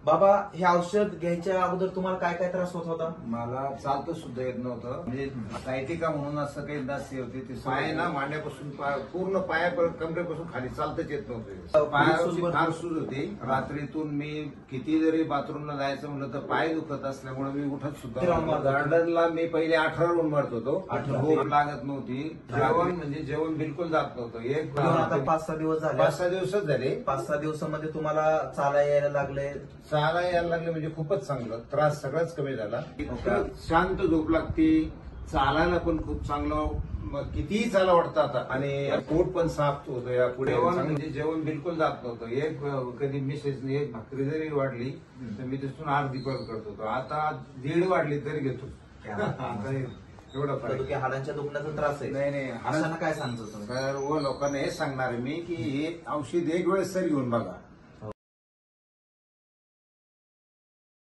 बाबा हे औषध घ्यायच्या अगोदर तुम्हाला काय काय त्रास होत होता? मला चालतं सुद्धा येत नव्हतं. म्हणजे सायटिका म्हणून असं काही दासी होती ती पाय ना मांड्यापासून पूर्ण पायापर्यंत कमरेपासून खाली चालतच येत नव्हतं. पायाची फार सूज होती. रात्रीतून मी किती जरी बाथरूमला जायचं म्हणलं तर पाय दुखत असल्यामुळे मी उठत सुद्धा. गार्डनला मी पहिले 18 राऊंड मारत होतो. भूक लागत नव्हती. जेवण बिलकुल जात नव्हतं. एक आता 5-6 दिवस झाले. 5-6 दिवसच झाले. 5-6 दिवसामध्ये तुम्हाला चालायला यायला लागले? चाला यायला लागले म्हणजे खूपच चांगलं. त्रास सगळाच कमी झाला. शांत झोप लागते. चालायला पण खूप चांगलं. कितीही चाला वाटतं आता. आणि पोट पण साफ होतं. या पुढे म्हणजे जेवण बिलकुल जात नव्हतं. एक कधी मिसेसने एक भाकरी जरी वाढली तर मी तिथून अर्धी परत करत होतो. आता 1.5 वाढली तरी घेतो. आता एवढा फरक. हाडांच्या दुखण्याचा त्रास आहे? नाही हाडांना काय सांगतो तुम्ही? सर्व लोकांना हे सांगणार मी की हे औषध एक वेळेस तरी घेऊन बघा.